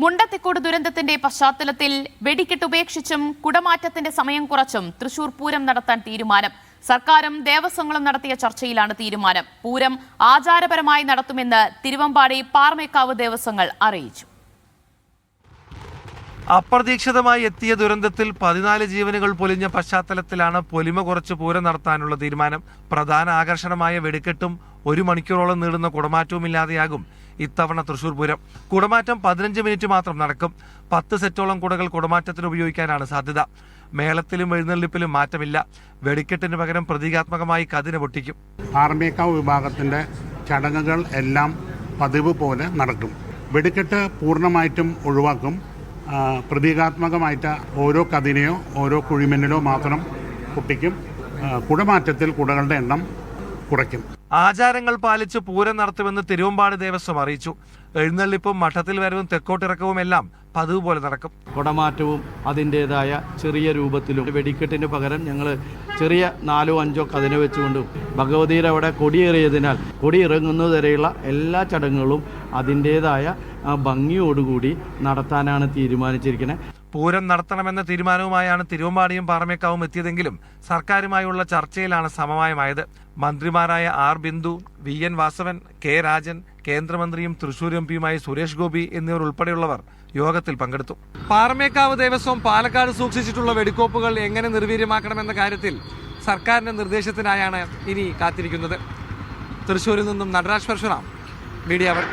മുണ്ടത്തിക്കോട് ദുരന്തത്തിന്റെ പശ്ചാത്തലത്തിൽ വെടിക്കെട്ട് ഉപേക്ഷിച്ചും കുടമാറ്റത്തിന്റെ സമയം കുറച്ചും തൃശൂർ പൂരം നടത്താൻ തീരുമാനം. സർക്കാരും ദേവസ്വങ്ങളും നടത്തിയ ചർച്ചയിലാണ് തീരുമാനം. പൂരം ആചാരപരമായി നടത്തുമെന്ന് തിരുവമ്പാടി പാറമേക്കാവ് ദേവസ്വങ്ങൾ അറിയിച്ചു. അപ്രതീക്ഷിതമായി എത്തിയ ദുരന്തത്തിൽ 14 ജീവനുകൾ പൊലിഞ്ഞ പശ്ചാത്തലത്തിലാണ് പൊലിമ കുറച്ച് പൂരം നടത്താനുള്ള തീരുമാനം. പ്രധാന ആകർഷണമായ വെടിക്കെട്ടും 1 മണിക്കൂറോളം നീളുന്ന കുടമാറ്റവുമില്ലാതെയാകും ഇത്തവണ തൃശൂർ പൂരം. കുടമാറ്റം 15 മിനിറ്റ് മാത്രം നടക്കും. 10 സെറ്റോളം കുടകൾ കുടമാറ്റത്തിന് ഉപയോഗിക്കാനാണ് സാധ്യത. മേളത്തിലും എഴുന്നള്ളിപ്പിലും മാറ്റമില്ല. വെടിക്കെട്ടിന് പകരം പ്രതീകാത്മകമായി കതിന പൊട്ടിക്കും. പാറമേക്കാവ് വിഭാഗത്തിന്റെ ചടങ്ങുകൾ എല്ലാം പതിവ് പോലെ നടക്കും. വെടിക്കെട്ട് പൂർണ്ണമായിട്ടും ഒഴിവാക്കും. പ്രതീകാത്മകമായിട്ട് ഓരോ കതിനയോ ഓരോ കുഴിമിന്നലോ മാത്രം പൊട്ടിക്കും. കുടമാറ്റത്തിൽ കുടകളുടെ എണ്ണം കുറയ്ക്കും. ആചാരങ്ങൾ പാലിച്ച് പൂരം നടത്തുമെന്ന് തിരുവമ്പാടി ദേവസ്വം അറിയിച്ചു. എഴുന്നള്ളിപ്പും മഠത്തിൽ വരവും തെക്കോട്ടിറക്കവും എല്ലാം പതിവ് പോലെ നടക്കും. കുടമാറ്റവും അതിൻ്റെതായ ചെറിയ രൂപത്തിലും വെടിക്കെട്ടിന് പകരം ഞങ്ങൾ ചെറിയ 4-5 കതിന വെച്ചുകൊണ്ടും ഭഗവതിയുടെ അവിടെ കൊടിയേറിയതിനാൽ കൊടിയിറങ്ങുന്നതുവരെയുള്ള എല്ലാ ചടങ്ങുകളും അതിൻ്റെതായ ഭംഗിയോടുകൂടി നടത്താനാണ് തീരുമാനിച്ചിരിക്കുന്നത്. പൂരം നടത്തണമെന്ന തീരുമാനവുമായാണ് തിരുവമ്പാടിയും പാറമേക്കാവും എത്തിയതെങ്കിലും സർക്കാരുമായുള്ള ചർച്ചയിലാണ് സമവായമായത്. മന്ത്രിമാരായ R Bindu, V N Vasavan, K Rajan, കേന്ദ്രമന്ത്രിയും തൃശൂർ എംപിയുമായി സുരേഷ് ഗോപി എന്നിവർ ഉൾപ്പെടെയുള്ളവർ യോഗത്തിൽ പങ്കെടുത്തു. പാറമേക്കാവ് ദേവസ്വം പാലക്കാട് സൂക്ഷിച്ചിട്ടുള്ള വെടിക്കോപ്പുകൾ എങ്ങനെ നിർവീര്യമാക്കണമെന്ന കാര്യത്തിൽ സർക്കാരിന്റെ നിർദ്ദേശത്തിനായാണ് ഇനി കാത്തിരിക്കുന്നത്. തൃശൂരിൽ നിന്നും നടരാജ് പരശുറാം, മീഡിയ വൺ.